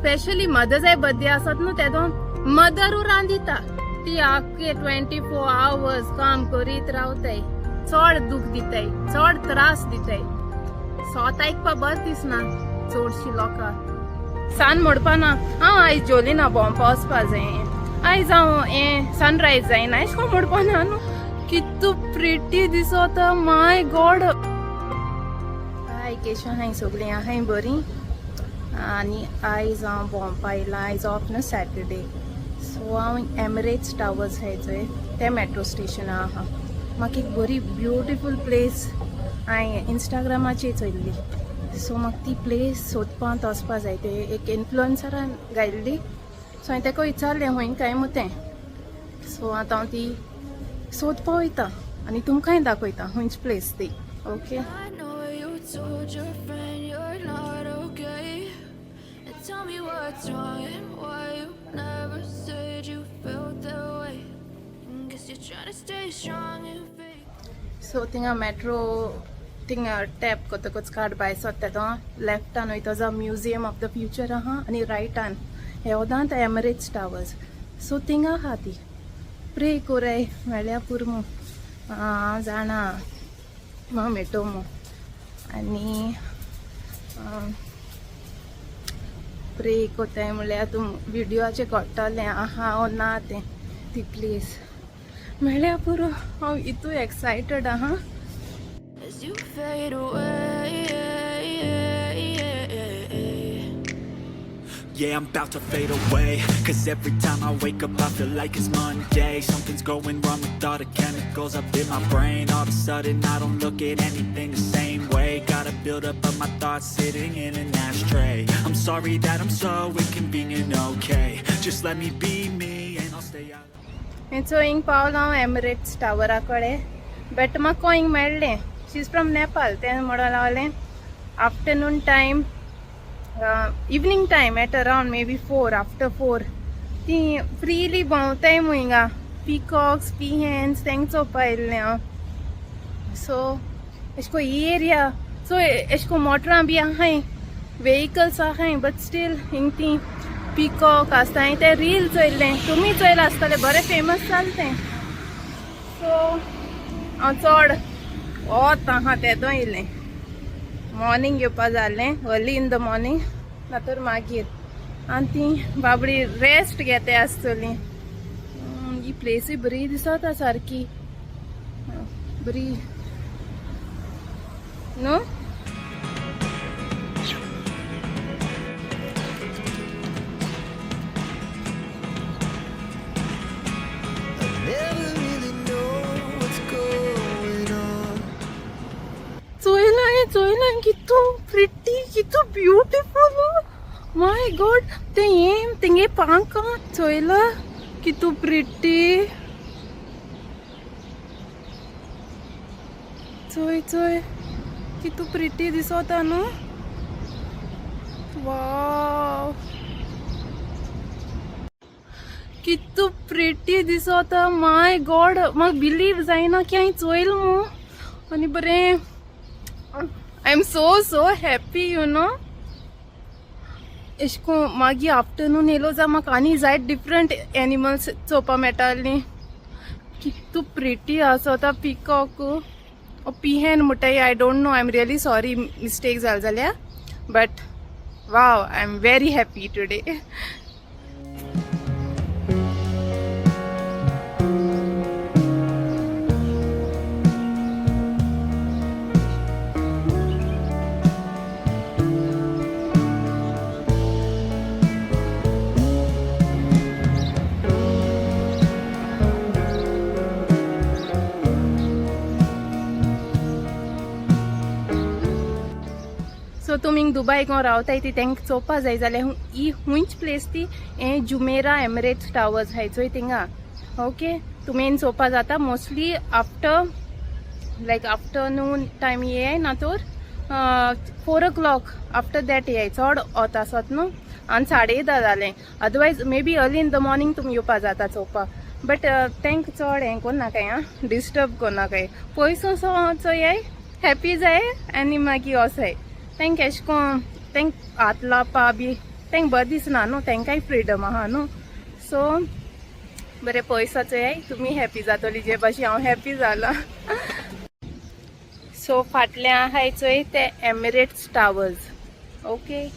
Specially mother's birthday आसत न्हू तेदो मदरू रांदिता ती आख्खे 24 hours काम करीत रावताय चड दूख दिताय चड त्रास दिताय स्वत आयकपा बर दिसना चडशी लोकां सान म्हणपाना हांव आयज जोली ना भोंवपा वचपा जाय आयज हांव हें सनरायज जायना अशें करून म्हणपाना न्हू कितू प्रिटी दिसता माय गॉड केशव हाय सगळीं आहाय बरीं आनी आयज हांव भोंवपा आयलां आयज ऑफ न्हू सॅटरडे सो हांव एमिरेट्स टावर्स हाय चोय ते मेट्रो स्टेशना आहा म्हाका एक बरी ब्युटिफूल प्लेस हांवें इंस्टाग्रामाचेर चोयल्ली सो म्हाका ती प्लेस सोदपांत वचपा जाय ते एक इन्फ्लुएन्सरान घायल्ली सो हांवें तेका विचारलें हूंय काय मुतें सो आतां हांव ती सोदपा वयता आनी तुमकांय दाखयता हूंयच प्लेस ती okay Told your friend you're not okay, and tell me what's wrong and why you never said you felt that way. Guess you're trying to stay strong and fake. So थिंगा metro थिंगा tap कोतकूच काडपाय so तेदो लेफ्टान वयता जो museum of the future आहा आनी रायटान हे वदांत Emirates towers so थिंगा आहा ती प्रे कोराय मेळ्ळ्या पुरमू जाणा म्हाका मेटोमू आनी प्रे कोताय म्हळ्यार तूं विडियोचे काडटलें आहा ओ ना तें ती प्लेस मेळ्ळ्या पुरो हांव इतू एक्सायटेड आहा As you fade away, yeah, I'm about to fade away. Cause every time I wake up I feel like it's Monday. Something's going wrong with all the chemicals up in my brain. All of a sudden I don't look at anything the same way. Gotta build up of my thoughts sitting in an ashtray. I'm sorry that I'm so inconvenient, okay. Just let me be me and I'll stay out. हेचो हिंग पावलो हांव Emirates टावरा कडेन but म्हाका हिंग मेळ्ळें शी is from Nepal तें म्हणून लागलें afternoon time evening time at around may be 4 after 4 ती फ्रीली भोंवताय मू हिंगा पिकॉक्स पिहेन्स तेंक चोवपा येयल्लें हांव सो एश को ही एरिया सो एश को मोटरां बी आहाय वेहिकल्स आहाय बट स्टील हिंग ती पिकॉक आसता हांवें तें रील चोयल्लें तुमी चोयलां आसतलें बरें फेमस जालें तें सो हांव चड वोत आहा तेदो येयलें मॉर्निंग येवपा जालें अर्ली इन द मॉर्निंग नातर मागीर आनी ती बाबडी रेस्ट घेताय आसतली ही प्लेसूय बरी दिसता सारकी बरी न्हू चोयलां कितू प्रिटी कितू ब्युटिफूल माय गॉड ते येम तेंगे पांका चोयला कितू प्रिटी चोय चोय कितू प्रिटी दिसता न्हू वाव कितू प्रिटी दिसता माय गॉड म्हाका बिलीव जायना की हांवें चोयल मू आनी बरें I am so happy, you know. एशको मागीर आफ्टरनून येयलो जा म्हाका आनी जायत डिफरंट एनिमल्स चोवपा मेळटालीं कितू प्रिटी आसता पिकॉक पिहेन म्हणटाय I don't know I am really sorry mistake जाल जाल्यार but wow I am very happy today so तुमी दुबय गो रावताय ती तेंक चोवपा जाय जाल्यार ही हुंयच प्लेस ती हे जुमेरा एमिरेट्स टावर्स हाय चोय थिंगा ओके तुमी चोवपा जाता मोस्टली आफ्टर लायक आफ्टरनून टायम ये ना तर 4 o'clock आफ्टर दॅट ये चड वत आसत न्हू आनी 10:30 जालें otherwise may be early in the morning तुमी येवपा जाता चोवपा बट तेंक चड हें कोन्नाकाय आं डिस्टर्ब कोन्नाकाय पयसो चोयाय हॅपी जाय आनी मागीर वसाय तेंक एश कोन तेंक हात लावपा बी तेंक बरें दिसना न्हू, तेंकाय फ्रिडम आहा न्हू. सो बरें पयस चोय तुमी हॅपी जातली जे भाशेन हांव हॅपी जाला. सो फाटल्यान आहाय चोय ते एमिरेट्स टावर्स. ओके,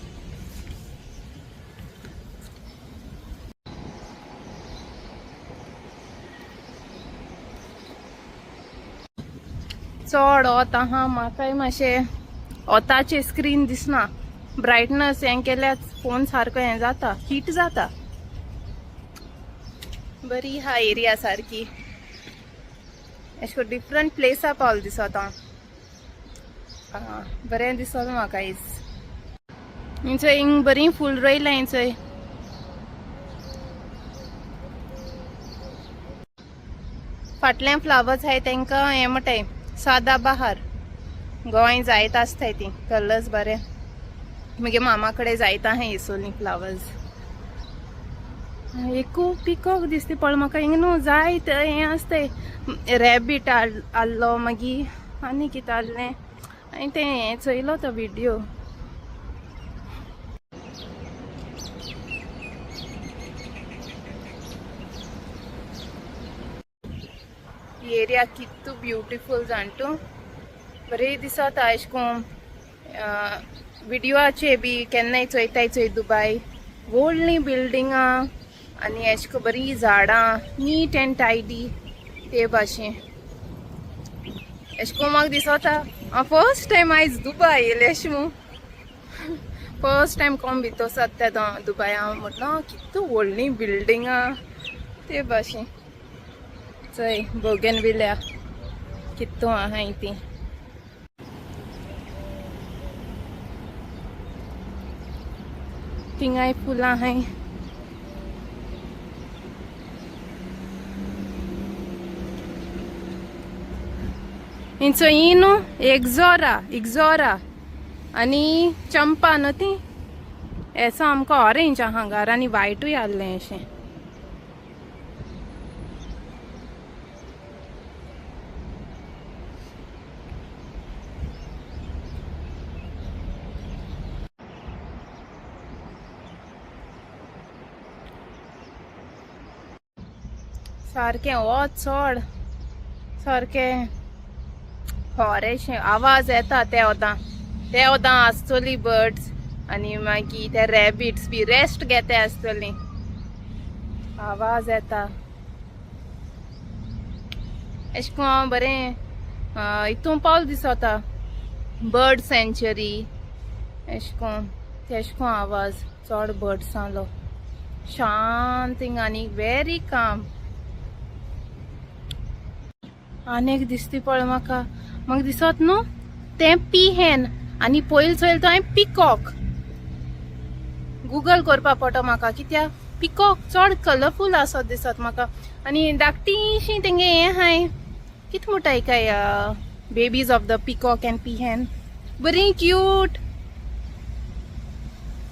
चड वोत आहा म्हाकाय मातशें वोताचे स्क्रीन दिसना. ब्रायटनस हें केल्यार फोन सारको हें जाता, हीट जाता. बरी हा एरिया सारकी. अशें करून डिफरंट प्लेसा पावल दिसत हांव. बरें दिसत म्हाका आयज. हिंचो हिंग बरी फूल रोयला हिंचोय. फाटल्यान फ्लावर्स आहाय तेंकां हें म्हणटाय सादा बहार. गोंय जायत आसताय ती कलर्स बरे. मागे मामा कडेन जायत आहाय येसोली फ्लावर्स. एकू पिकॉक दिसता पण म्हाका हिंग न्हू जायत हें आसताय. रॅबीट आहलो मागीर आनी कितें आहलें हांवें तें हें चोयलो तो विडियो. ही एरिया कितू ब्युटिफूल जाणटू. बरें दिसता अशें कोन्न विडियोचे बी केन्नाय चोयताय चोय दुबय. व्हडलीं बिल्डिंगां आनी अशें को बरीं झाडां नीट एंड टायडी ते भाशेन अशें को म्हाका दिसता. हांव फर्स्ट टायम आयज दुबय येयलें अशें मू. फर्स्ट टायम कोण भितर सत्ता दुबय. हांव म्हटलो कितू व्हडलीं बिल्डिंगां ते भाशेन. चोय बोगनविल्या कितू आहाय ती. थिंगाय फुलां आहाय. हिंचो ही न्हू इग्जोरा आनी चंपा न्हू ती. हेचो आमकां ऑरेंज आहा हांगार आनी व्हायटूय आहलें अशें. सारकें वोत चड सारकें होरेशें आवाज येता. ते वोदां आसतोली बर्ड्स आनी मागीर ते रॅबिट्स बी रेस्ट घेताय आसतलीं. आवाज येता अशें को हांव बरें हितू पावल दिसता. बर्ड सँच्युरी अशें कोन्न तेशें को आवाज चड बर्ड्सांलो. शांत हिंग आनी वेरी काम. आनीक दिसती पळय म्हाका दिसत न्हू तें पीहेन आनी पयल चोयल तो हांवें पिकॉक. गुगल करपा पडटा म्हाका कित्याक पिकॉक चड कलरफूल आसत दिसत म्हाका. आनी धाकटीशीं तेंगे हें आहाय कितें म्हणटाय काय babies of the peacock and peahen. बरीं क्यूट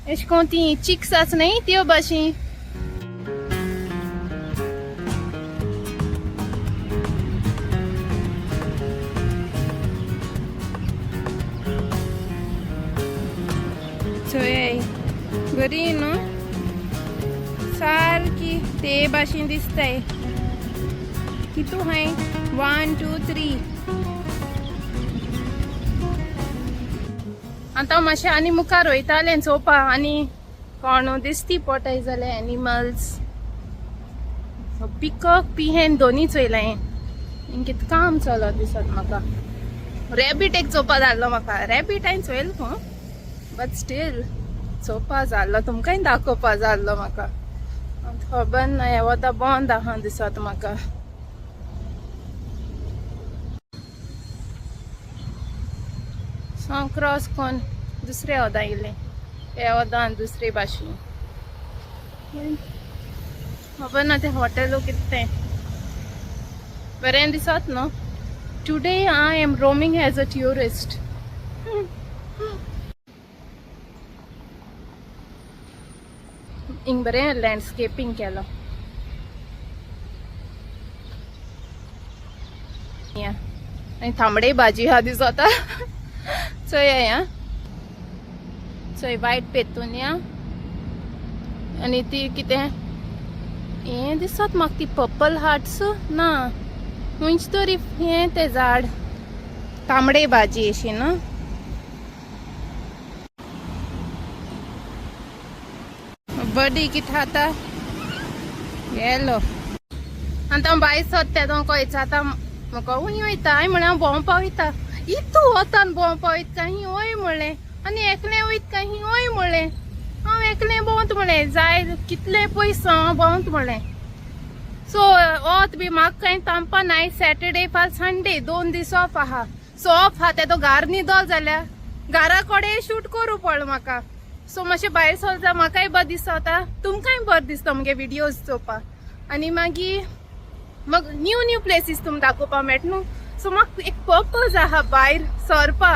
अशें कोन्न ती चिक्स आसनाय त्यो भाशेन. चोय बरी न्हू सारकी ते भाशेन दिसताय. कितू हाय 1 2 3. आतां मातशें आनी मुखार वयतालें चोवपा आनी कोण दिसती पडटाय जाल्यार एनिमल्स. पिकॉक पीहेन दोनी चोयलाय. हिंग कितें काम चलो दिसत म्हाका. रॅबीट एक चोवपा जाल्लो म्हाका. रॅबीट हांवें चोयलो बट स्टील चोवपा जाल्लो तुमकांय दाखोवपा जाल्लो म्हाका. खबर ना हे वोदा बंद आहा दिसत म्हाका. सो क्रॉस कोन्न दुसरे वोदा येयलें. हे वोदान दुसरे भाशेन खबर ना तें हॉटेलू कितें तें. बरें दिसत न्हू. Today I am roaming as a tourist. हिंग बरें लँडस्केपींग केलो. आनी तांबडी भाजी हा दिसता. चोय चोय वायट पेतुनिया आनी ती कितें हें दिसत म्हाका ती पर्पल हार्ट्स ना खंयच तरी हें तें झाड तांबडे भाजी अशी ना बडी कितें खाता येलो आनी हांव भायर सरता तो कोयचा आतां म्हाका हूंय वयता हांवें म्हळें हांव भोंवपा वयता इतू वता आनी भोंवपा वयता काय हय म्हणलें आनी एकलें वयता काय हय म्हणलें हांव एकलें भोंवता म्हणलें जाय कितले पयस हांव भोंवता म्हणलें सो वत बी म्हाका कांय तांपा नाय सॅटर्डे फाल संडे 2 दीस ऑफ आहा सो ऑफ आहा तेदो घार न्हिदोल जाल्यार घरा कडेन शूट करूं पडलें म्हाका सो मातशें भायर सरता म्हाकाय बरें दिसता तुमकांय बरें दिसता मुगे विडियोज चोवपाक आनी मागीर मग न्यू प्लेसीस तुमकां दाखोवपा मेळटा न्हू सो म्हाका एक पर्पज आहा भायर सरपा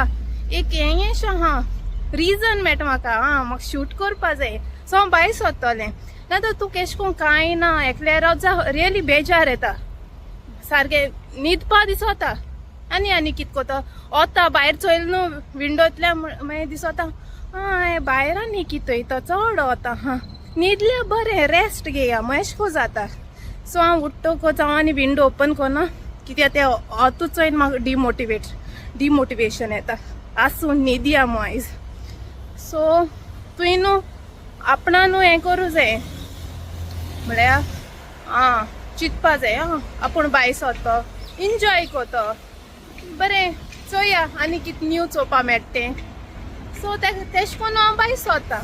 एक हें आहा रिजन मेळटा म्हाका म्हाका शूट करपा जाय सो हांव भायर सरतलें नाजाल्यार तूं केश कोन कांय ना एकल्यार रावत जा रियली बेजार येता सारकें न्हिदपा दिसता आनी कितें कोता वता भायर चोयल न्हू विंडोतल्यान मागीर दिसता भायर आनी कितें तो चड वता न्हिदल्या बरें रेस्ट घेया मातशें को जाता सो हांव उठ्ठोकूच हांव आनी विंडो ओपन करना कित्याक तें वतूच चोयन म्हाका डिमोटिवेशन येता आसून न्हिदया मो आयज सो तुवें न्हू आपणा न्हू हें करूं जाय म्हळ्यार चिंतपा जाय आपूण भायर सरतो एन्जॉय कोतो बरें चोया आनी कितें न्यू चोवपा मेळटा तें सो तेश कोन्न हांव भायर सरता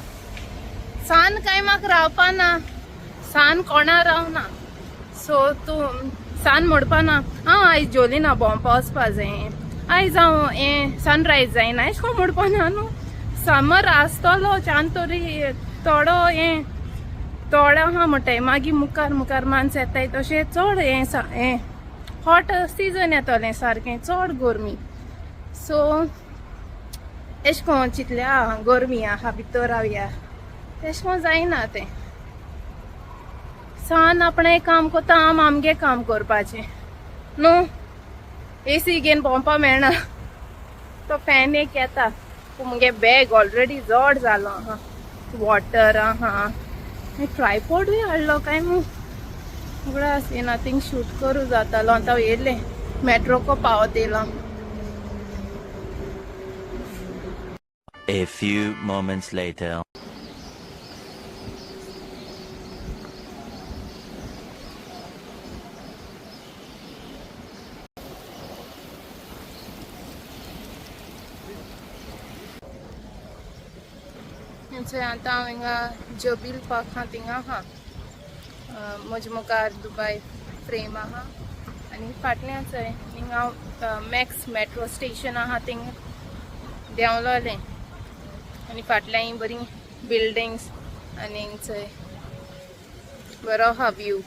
सान कांय म्हाका रावपा ना सान कोणा रावना सो तूं सान म्हणपा ना आयज जोली ना भोंवपा वचपा जाय आयज हांव हें सनरायज जायना एश कोन्न म्हणपा ना न्हू समर आसतलो चान तरी थोडो हें थोडो आहा म्हणटाय मागीर मुखार माणसां येताय तशें चड हें हॉट सिजन येतलें सारकें चड गरमी सो एश कोन्न चिंतलें गरमी आहा भितर रावया तेश कोन्न जायना तें सान आपणें काम कोता आमगे काम करपाचें न्हू एसी घेवन भोंवपा मेळना तो फॅन एक येता मुगे बॅग ऑलरेडी जड जालो आहा वॉटर आहा ट्रायपॉडूय हाडलो काय उगडास नथींग शूट करूं जातालो आतां हांव येयलें मेट्रोको पावत येयलो A few moments later. आतां हांव हिंगा जबील पार्क आहा थिंगा आहा म्हजे मुखार दुबय फ्रेम आहा आनी फाटल्याच हिंगा मॅक्स मेट्रो स्टेशन आहा थिंग देंवलोलें आनी फाटल्यान ही बरी बिल्डिंग्स आनी हिंगचंय बरो आहा व्यू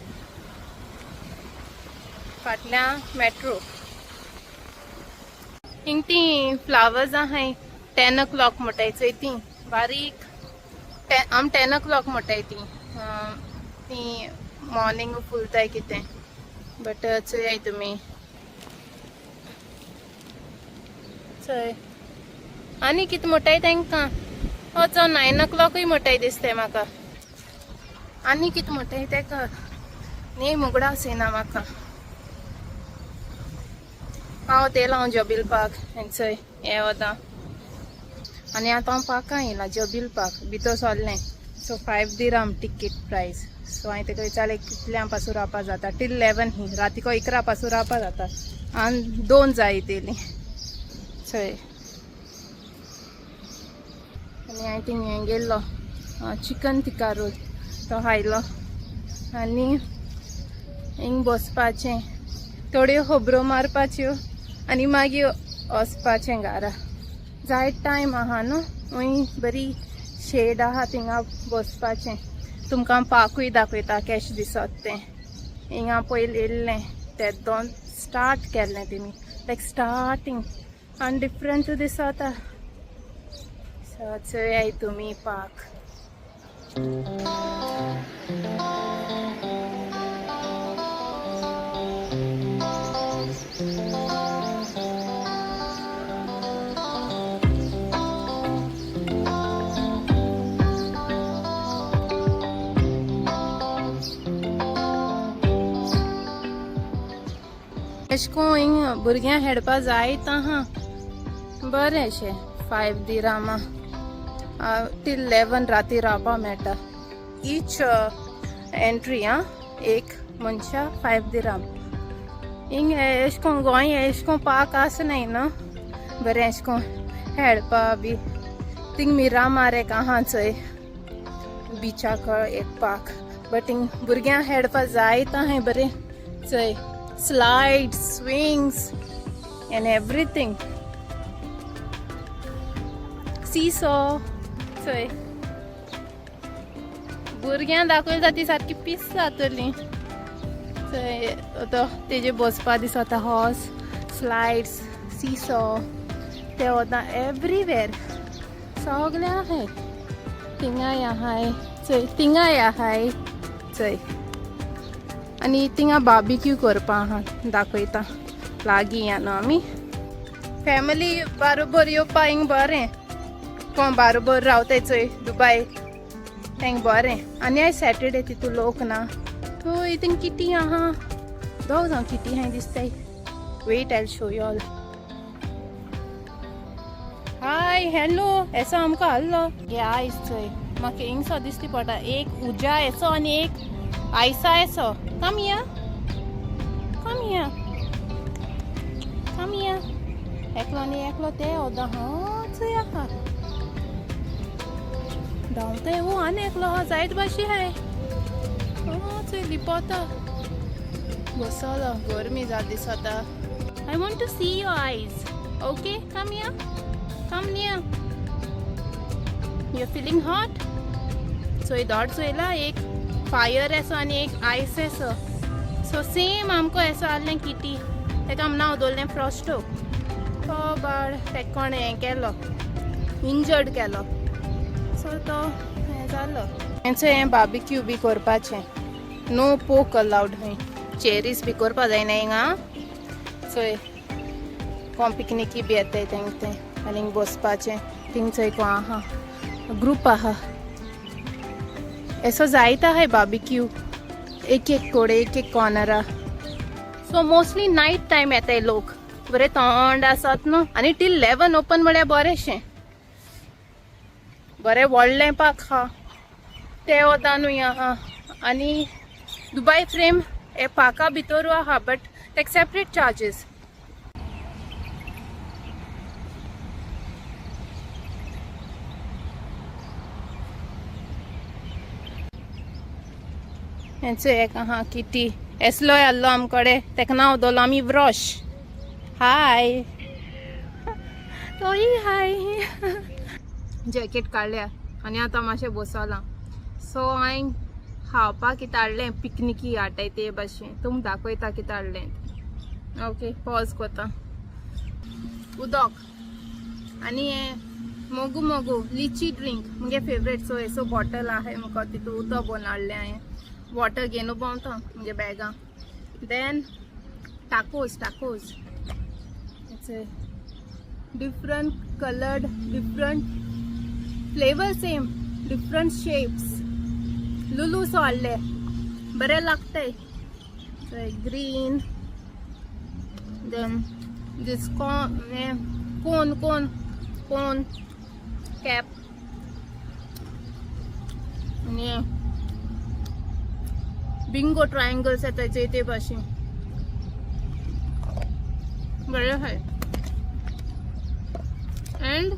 फाटल्या मेट्रो हिंग ती फ्लावर्स आहाय 10 o'clock म्हणटाय चोय ती बारीक आम 10 o'clock म्हणटाय ती मॉर्निंग फुलताय कितें बट चोयाय तुमी चोय आनी कितें म्हणटाय तांकां चो 9 o'clockूय म्हणटाय दिसताय म्हाका आनी कितें म्हणटाय तेका नेम उगडास येना म्हाका हांव तेला हांव जबील पार्क आनी चोय हें वता आनी आतां हांव पार्कां येयलां जबील पार्क भितर सरलें सो 5 dirham टिकेट प्रायस सो हांवें तेका विचारलें कितल्यां पासून रावपा जाता टील 11 ही रातीको 11 पासून रावपा जाता आनी 2 जाय तेली चोय आनी हांवें थिंग हें गेल्लो चिकन तिका रोल तो खायलो आनी हिंग बसपाचें थोड्यो खबरो मारपाच्यो आनी मागीर वचपाचें घरा जायत टायम आहा न्हू हूंय बरी शेड आहा थिंगा बसपाचें तुमकां पार्कूय दाखयता केश दिसत तें हिंगा पयलीं येयल्लें तें 2 स्टार्ट केल्लें तेमी लायक स्टार्टींग आनी डिफरंट दिसता सो चोयाय तुमी पार्क एशको हिंग भुरग्यां हेडपा जायत आहा बरेंशें 5 दिरामा टिल 11 राती रावपा मेळटा ईच एंट्री एक मनशा 5 दिराम हिंग एशको गोंय एशको पार्क आसनाय न्हू बरें एशको हेडपा बी थिंग मिरामारेक आहा चोय बिचाक एक पार्क बट हिंग भुरग्यां हेडपा जायत आहाय बरें चोय slides, swings and everything. Seesaw. चोय भुरग्यां दाखयली जाती सारकी पीस जातली चोय तो तेजे बसपा दिसता हॉर्स स्लाइड्स सीसॉ ते वता एवरीवेर सगळे आहाय थिंगाय आहाय चोय थिंगाय आहाय चोय आनी थिंगा बार्बिक्यू करपा आहा दाखयता लागीं या न्हू आमी फॅमिली बारोबर येवपा हिंग बरें कोण बारोबर रावताय चोय दुबाय तेंक बरें आनी आयज सॅटरडे तितू लोक ना सो थिंग किटी आहा दोग जावं किटी हाय दिसताय weight I show you all hi hello एसो आमकां आहलो हे आयज चोय म्हाका हिंगसो दिसती पडटा एक उजा एसो आनी एक आयसा एसो Come here. Come here. Come here. एकलो नी एकलो ते ओदा हाँ चुया हा डाउनते वो आने एकलो हा जायत बाशी है हाँ चुय लिपोता बसला गर्मी जात दिसता I want to see your eyes. Okay, come here. Come near. You're feeling hot? So इधर चुयला एक फायर एसो आनी एक आयस एसो सो सेम आमको एसो आहलें किटी तेका आम नांव दवरलें फ्रॉस्टो तो बाळ तेका कोण हें केलो इंजर्ड केलो सो तो हें जालो तेंचो हें बार्बिक्यू बी करपाचें नो पोक अलाउड हय चेरीज बी करपा जायना हिंगा सो कोण पिकनिकी बी येताय तेंक तें आनी हिंग बसपाचें थिंग चोय को आहा ग्रूप आहा ऐसा जायता है बार्बिक्यू एक एक कोडे एक एक कॉर्नरा सो मोस्टली नाईट टाइम येताय लोक बरें थंड आसत न्हू आनी टील 11 ओपन म्हळ्यार बरेंशें बरें व्हडलें पार्क हा ते वता न्हू आहा आनी दुबाय फ्रेम हे पार्का भितरू आहा बट तेका सेपरेट चार्जीस हेंचो एक आहा किटी एसलोय आहलो आमकडे तेका नांव दवरलो आमी व्रॉश हाय तोय हाय जॅकेट काडल्या आनी आतां मातशें बसलां सो हांवें खावपाक कितें हाडलें पिकनिकी हाडटाय ते भाशेन तुमकां दाखयता कितें हाडलें ओके पॉज कोता उदक आनी हें मोगू मोगू लिची ड्रिंक मुगे फेवरेट सो एसो बॉटल आहाय म्हाका तितू उदक भरून हाडलें हांवें water घेवन भोंवता मुगे बॅगा then tacos it's a different coloured different flavour same different shapes लुलूसो हाडले बरें लागताय green then this cone cap आनी बिंगो ट्रायंगल्स येताय ते भाशेन बरें आहाय एंड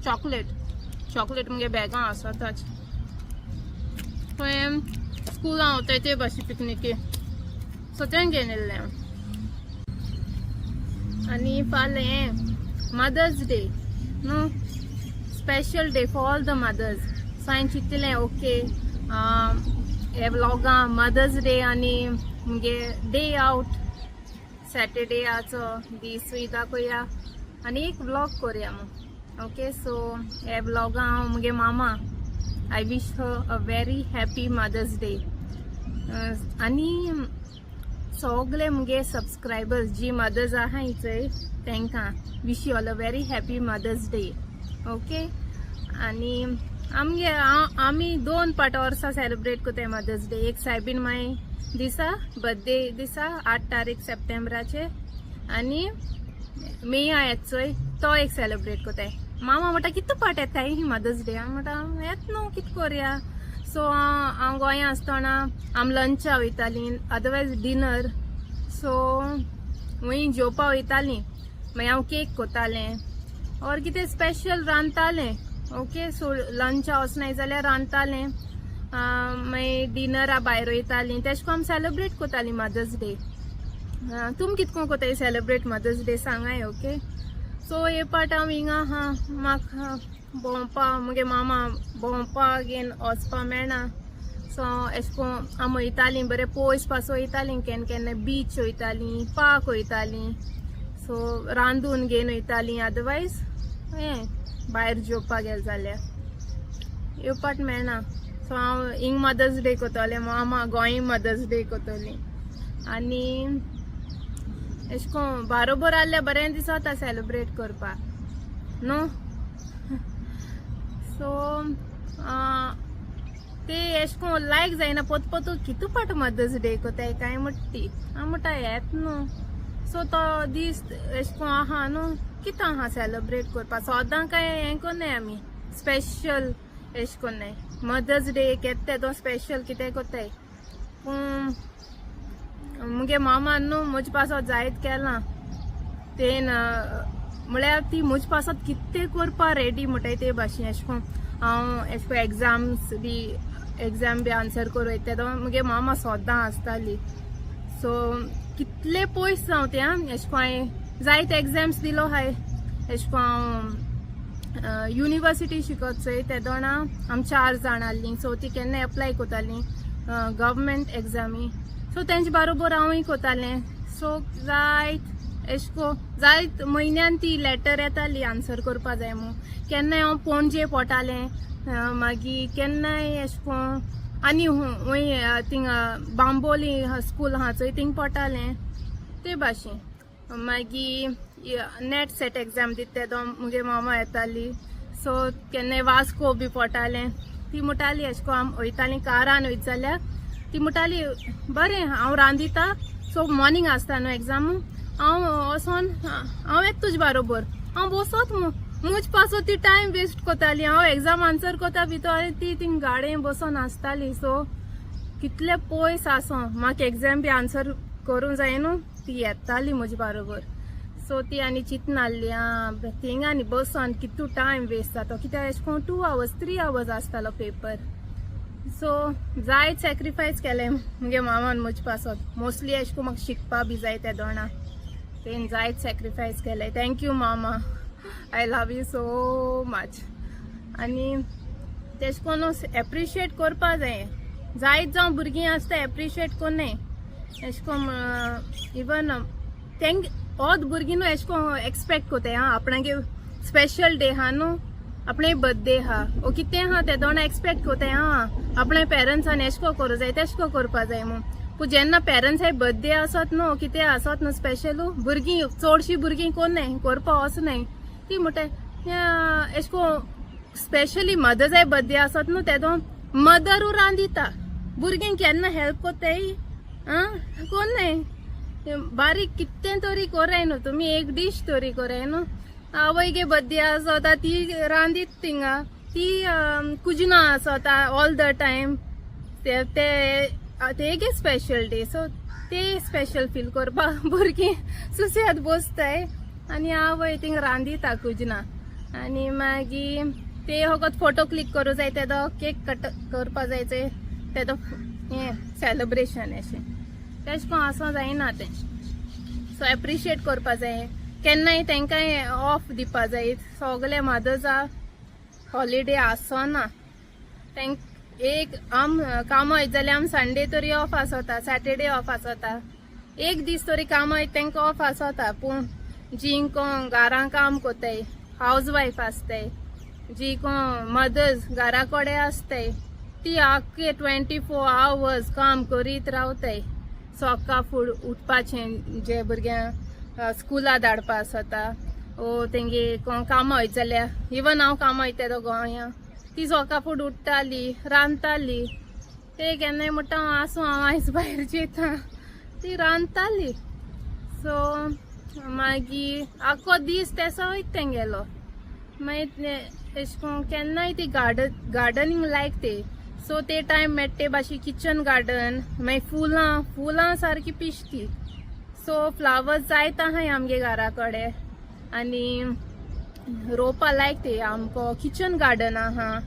चॉकलेट मुगे बॅगां आसाताच खंय स्कूलां वताय ते भाशेन पिकनिके सो तें घेवन येयल्लें आनी फाल्यां मदर्स डे न्हू special day for all the mothers so हांवें चिंतलें ओके हे व्लॉगां मदर्स डे आनी मुगे डे आउट सॅटरडेयाचो दीसूय दाखोवया आनी एक व्लॉग कोरया ओके सो हे व्लॉगां हांव मुगे मामा I wish her a very happy mother's Day आनी सगळे मुगे सबस्क्रायबर्स जी मदर्स आहाय चोय तेंकां wish you all a very happy mother's Day okay आनी आम्ही 2 पाट वर्सां सेलिब्रेट करताय मदर्स डे. एक सायबीन माय दिसा बर्थडे दिसा 8 तारीख सप्टेंबराचे आणि मे येतोय तो एक सेलिब्रेट करताय. मामा म्हणटा कितू पाट येताय मदर्स डे. हांव म्हणटा येत न्हू कित करया. सो हांव गोंया आसतना आम लंचा वयताली अदरवायज डिनर. सो वही जेवपा वयताली मागीर हांव केक कोतालें और कितें स्पेशल रांदतालें. ओके सो लंचा वचनाय जाल्यार रांदतालें. मागीर डिनरा भायर वयतालीं. तेशें कोन्न सेलिब्रेट कोतालीं मदर्स डे. तुम कितको कोताय सेलिब्रेट मदर्स डे सांगाय. ओके सो हे पाट हांव हिंगा आहा. म्हाका भोंवपा मुगे मामा भोंवपा घेवन वचपा मेळना. सो एशें कोन्न हांव वयतालीं बरें पयस पासो वयतालीं. केन्ना केन्ना बीच वयतालीं पार्क वयतालीं. सो रांदून घेवन वयतालीं अदरवायज हें भायर जेवपा गेले जाल्यार येवपाट मेळना. सो हांव हिंग मदर्स डे कोतोलें. मामा गोंय मदर्स डे कोतोलीं आनी एशें कोन्न बारोबर आहल्यार बरें दिसता सेलिब्रेट करपाक न्हू. सो ते एशें कोन्न लायक जायना पोत पोतू कितू पाट मदर्स डे कोताय काय म्हणटी. हांव म्हणटा येत न्हू. सो तो दीस एशें कोन्न आहा न्हू कितें आहा सेलिब्रेट करपा. सोदां काय हें कोन्नाय आमी स्पेशल एशें कोन्नाय. मदर्स डे केत्ते तो स्पेशल कितें कोत्ताय. पूण मुगे मामान न्हू म्हजे पासत जायत केलां. तेन म्हळ्यार ती म्हजे पासत कितें करपा रेडी म्हणटाय ते भाशेन. एशें कोन्न हांव एशें कोन्न एग्जाम बी आन्सर करूं वयता तो मुगे मामा सोदां आसताली. सो कितले पयस जावं ते एशें कोन्न हांवें जायते एग्जाम्स दिलो हाय. एशें कोन्न हांव युनिवर्सिटी शिकोचोय ते दोना आम 4 जाण आहलीं. सो ती केन्ना एप्लाय कोतालीं गव्हर्मेंट एग्जामी. सो तेंचे बारोबर हांवूय कोतालें. सो जायत म्हयन्यान ती लेटर येताली आन्सर करपा जाय म्हूण. केन्नाय हांव पणजे पोटालें. मागीर केन्नाय एशें कोन्न आनी हूंय थिंग बांबोली स्कूल आहा चोय थिंग पोटालें ते भाशेन. मागीर नेट सेट एग्जाम दिता तो मुगे मामा येताली. सो केन्नाय वास्को बी पोटालें. ती म्हणटाली एशें कोन्न आम वयतालीं कारान वयत जाल्यार ती म्हणटाली बरें हांव रांदिता. सो मॉर्निंग आसता न्हू एग्जाम. हांव वोसोन हांव येता तुजे बारोबर. हांव बसोत मुज पासो ती टायम वेस्ट कोताली. हांव एग्जाम आन्सर कोता भितर आनी ती थिंग गाडयेन बसोन आसताली. सो कितले पयस आसो म्हाका एग्जाम बी आन्सर करूं जाय न्हू ती येताली म्हजे बारोबर. सो ती आनी चिंतून आहली थिंग आनी बसोन कितू टायम वेस्ट जातो कित्याक एशें कोन्न 2 hours 3 hours आसतालो पेपर. सो जायत सॅक्रिफायस केलें मुगे मामान म्हजे पासत. मोस्टली एशें कोन्न म्हाका शिकपा बी जाय ते दोना. तेन जायत सॅक्रिफायस केलें. थँक्यू मामा. I love you so much. आनी तेशें कोन्न एप्रिशिएट करपा जाय. जायत जावं भुरगीं आसता एप्रिशिएट कोन्नाय. एशें कोन्न इवन तेंक होच भुरगीं न्हू एशें कोन्न एक्सपेक्ट कोताय आपणागे स्पेशल डे हा न्हू आपणे बर्थडे हा ओ कितें हा ते दोना एक्सपेक्ट कोताय आपणे पेरंट्सान एशें को करूं जाय तेशें को करपा जाय म्हूण. पूण जेन्ना पेरंट्साय बर्थडे आसत न्हू कितें आसत न्हू स्पेशलू भुरगीं चडशीं भुरगीं कोन्नाय करपा वचनाय. ती म्हणटाय एशें कोन्न स्पेशली मदर्साय बर्थडे आसत न्हू तेदो मदरू रांदिता. भुरगीं केन्ना हेल्प कोत्ताय कोन्नाय. बारीक कितें तरी कोराय न्हू तुमी एक डीश तरी कोराय न्हू. आवयगे बर्थडे आसता ती रांदीत थिंगा ती कुजना आसता ऑल द टायम. तेगे स्पेशल डे. सो ते स्पेशल फील करपा भुरगीं सुसेत बसताय आनी आवय थिंग रांदिता कुजना. आनी मागीर ते फकत फोटो क्लिक करूं जाय तेदो केक कट करपा जाय तेदो हें सेलिब्रेशन अशें तेशें कोन्न आसों जायना तें. सो एप्रिशिएट करपा जाय. केन्नाय तेंकाय ऑफ दिवपा जाय. सगळे मदर्सा हॉलिडे आसना. एक आम कामां वयत जाल्यार आम संडे तरी ऑफ आसता सॅटरडे ऑफ आसता. एक दीस तरी कामां वयत तेंका ऑफ आसता. पूण जीं कोण घरां काम कोत्ताय हावज वायफ आसताय जी कोण मदर्स घरा कोडे आसताय ती आख्खे 24 hours काम करीत रावताय. सकाळ फुड उठपाचें जे भुरग्यांक स्कुला धाडपा आसता ओ तेंगे कोण कामां वयत जाल्यार इवन हांव कामां वयता तो गोंया ती सोका फूड उठताली रांदताली ते केन्नाय म्हणटा आसूं हांव आयज भायर जेता ती रांदताली. सो मागीर आख्खो दीस तेसो वयता गेलो. मागीर एश कोन केन्नाय ती गार्डनिंग लायक ते. सो ते टायम मेळटा ते भाशी किचन गार्डन मागीर फुलां सारकी पिशती. सो फ्लावर्स जायत आहाय आमगे घरा कडेन आनी रोवपा लायक ते आमको किचन गार्डन आहा.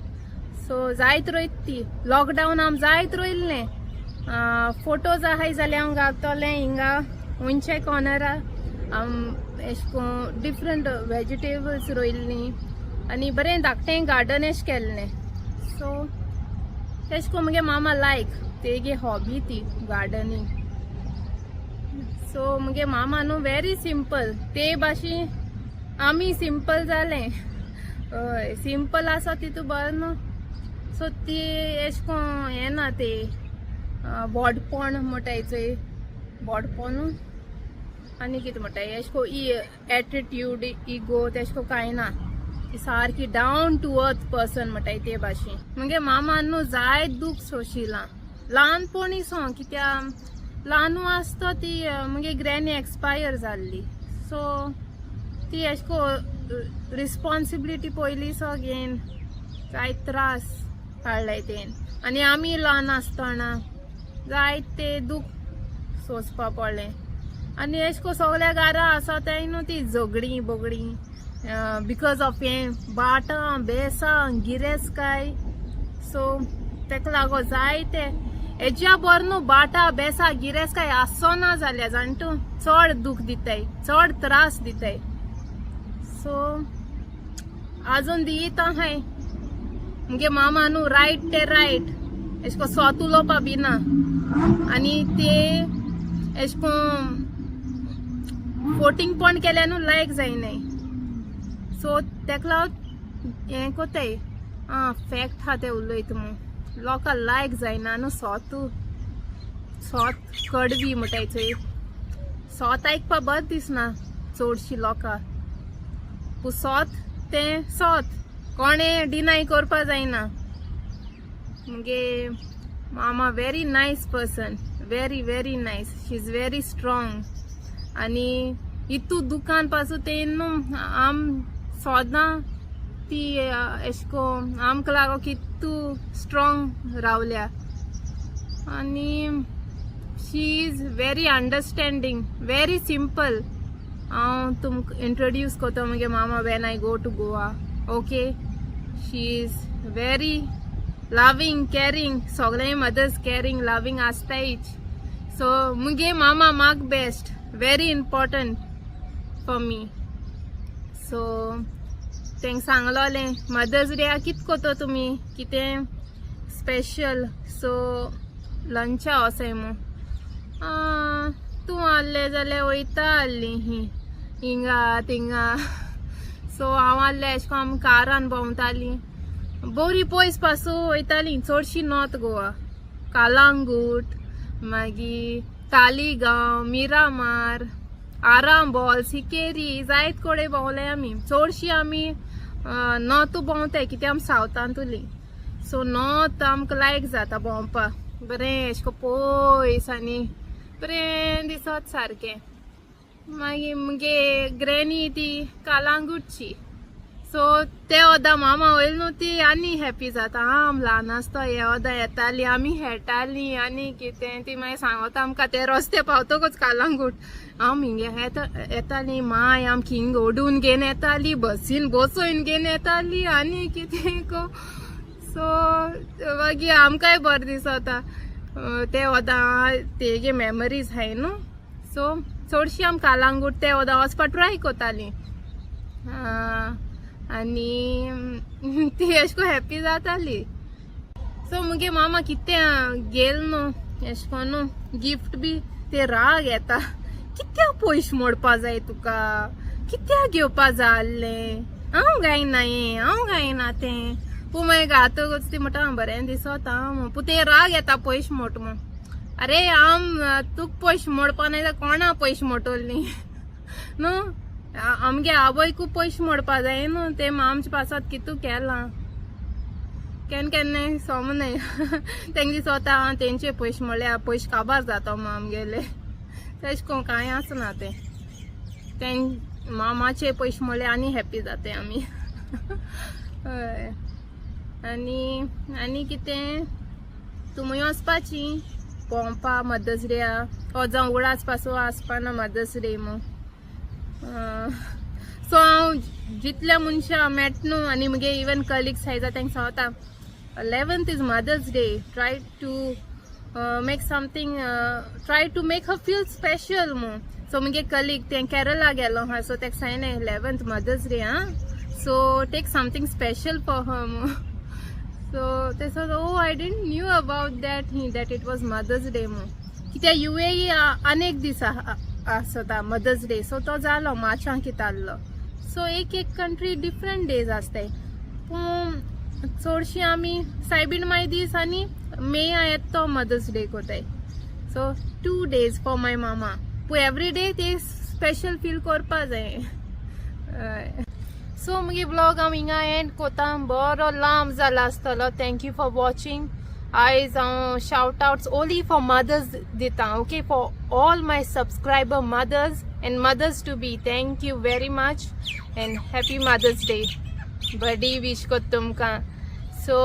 सो जायत रोयत ती. लॉकडावन आम जायत रोयल्ले. फोटोज आहाय जाल्यार हांव घालतलें हिंगा हुंचे कॉर्नरा. एश कोन डिफरंट वेजिटेबल्स रोयल्लीं आनी बरें धाकटें गार्डन एश केल्लें. सो तेश कोन मुगे मामा लायक तेगे हॉबी ती गार्डनिंग. सो मुगे मामा न्हू वेरी सिंपल ते भाशी आमी सिंपल जाले. हय सिंपल आसा तितू बरें न्हू. सो ती एश कोन हें ना ते बोडपण म्हणटाय चोय बोडपण आनी कितें म्हणटाय एश को एटिट्यूड इगो तेश को कांय ना. ती सारकी डावन टू अर्थ पर्सन म्हणटाय ते भाशेन. मुगे मामान न्हू जायत दूख सोशिलां ल्हानपणी सो. कित्या ल्हानू आसता ती मुगे ग्रॅनी एक्सपायर जाल्ली. सो ती एश को रिस्पॉन्सिबिलिटी पयली सो घेन जायत त्रास काडलाय तेन. आनी आमी ल्हान आसतना जायत ते दूख सोंसपा पडलें. आनी एश को सगल्या घरा आसा ते न्हू ती झगडी बोगडी बिकॉज ऑफ हें बाटां बेसां गिरेस्काय. सो तेका लागो जायते हेज्या बर न्हू बाटा बेसा गिरेस्काय आसना जाल्यार जाणटू चड दूख दिताय चड त्रास दिताय. सो आजून दियत आहाय मुगे मामा न्हू रायट ते रायट एश को स्वत उलोवपा बिना. आनी ते एश कोन फोटींग पण केल्या न्हू लायक जायनाय. सो तेका लागून हें कोताय फॅक्ट हा ते उलयत म्हूण लोकां लायक जायना न्हू. सोत कडवी म्हणटाय चोय सोत आयकपा बरें दिसना चडशीं लोकां. पूण सोत तें सोत कोणें डिनाय करपा जायना. मुगे मामा very nice person very very nice. She is very strong. आनी इतू दुकान पासून ते न्हू आम सोदां ती एश को आमकां लागो कितू स्ट्रॉंग रावल्या. आनी she is very understanding very simple. हांव तुमकां इंट्रोड्यूस कोता मुगे mama when I go to Goa. Okay she is very loving caring. सगळे मदर्स कॅरिंग लविंग आसतायच. सो मुगे मामा म्हाक best very important for me. So तेंक सांगलोलें मदर्स डे कित कोतो तुमी कितें स्पेशल. सो लंचा वोसाय मू तूं आहलें जाल्यार वयता आहलीं हिंगा थिंगा. सो हांव आहलें एश कोन्न आमी कारान भोंवतालीं बोरी पयस पासून वयतालीं चडशीं नॉर्थ गोवा कालांगूट मागीर तालिगांव मिरामार आरांबोल सिकेरी जायत कोडे भोंवले आमी. चडशीं आमी नॉर्थ भोंवताय कित्याक आमी सावथांत उरलीं. सो नॉर्थ आमकां लायक जाता भोंवपा बरें एश को पयस आनी बरें दिसत सारकें. मागीर मुगे ग्रॅनी ती कालांगूटची. सो ते ओदा मामा वयल न्हू ती आनी हॅप्पी जाता. आम ल्हान आसता हे ओदा येतालीं आमी खेळटालीं आनी कितें ती मागीर सांगता आमकां ते रस्ते पावतकूच कालांगूट आम हिंगे येतालीं माय आम हिंग ओडून घेवन येतालीं बसीन बसोवन घेवन येतालीं आनी कितें को. सो मागीर आमकांय बरें दिसता ते ओदा तेगे मेमरीज हाय न्हू. सो चडशीं आम कालांगूट ते ओदा वचपा ट्राय कोतालीं आनी ती एश को हॅप्पी जाताली. सो मुगे मामा कितें गेल न्हू एश कोन्नू गिफ्ट बी ते राग येता कित्या पयश मोडपा जाय तुका कित्या घेवपा जाय आहलें हांव गायना हें हांव गायना तें. पूण मागीर घातकूच ती म्हणटा बरें दिसता पूण ते राग येता पयश मोट म्हूण. अरे तुक पयश मोडपा नाय जाल्यार कोणा पयश मोटोल्लीं न्हू. आमगे आवयकू पयश मोडपा जाय न्हू ते आमच्या पासात कितू केलां. केन्ना सोमनाय तेंगे स्वता तेंचे पयशे म्हणल्यार पयशे काबार जाता आमगेले तेश कोण कांय आसना तें मामाचे पयशे म्हणल्यार आनी हॅप्पी जाताय आमी हय आनी कितें तुमी वचपाची पोंवपा मदर्स डेया जावं उडाच पासो आसपाना मदर्स डे मो सो हांव जितल्या मनशां मेळटा न्हू आनी मुगे इवन कलिग्स हाय जा तेंक सांगता 11th is Mother's Day. Try to make something. Try to make her feel special more. So my colleague in Kerala gelo ha. So take sign 11th Mother's Day. So take something special for her more. So they said, oh, I didn't knew about that it was Mother's Day more. कित्या UAE अनेक दिस आसता mother's day so तो जालो मार्चां कितालो so एक country different days आसताय पूण चडशी आमी सायबीण माय दीस आनी मे येता तो मदर्स डे कोताय सो 2 days फॉर माय मामा पूण एवरी डे ते स्पेशल फील करपा जाय सो मुगे ब्लॉग हांव हिंगा एंड कोता बरो लांब जाला आसतलो थँक्यू फॉर वॉचिंग आयज हांव shout outs only for mothers दिता okay for all my subscriber mothers and mothers to be thank you very much and happy mother's day birthday wish कोत तुमकां सो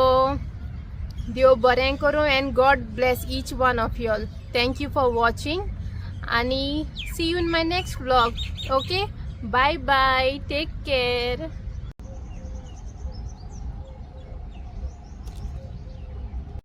देव बरें करूं and God bless each one of you all thank you for watching आणि see you in my next vlog okay bye bye take care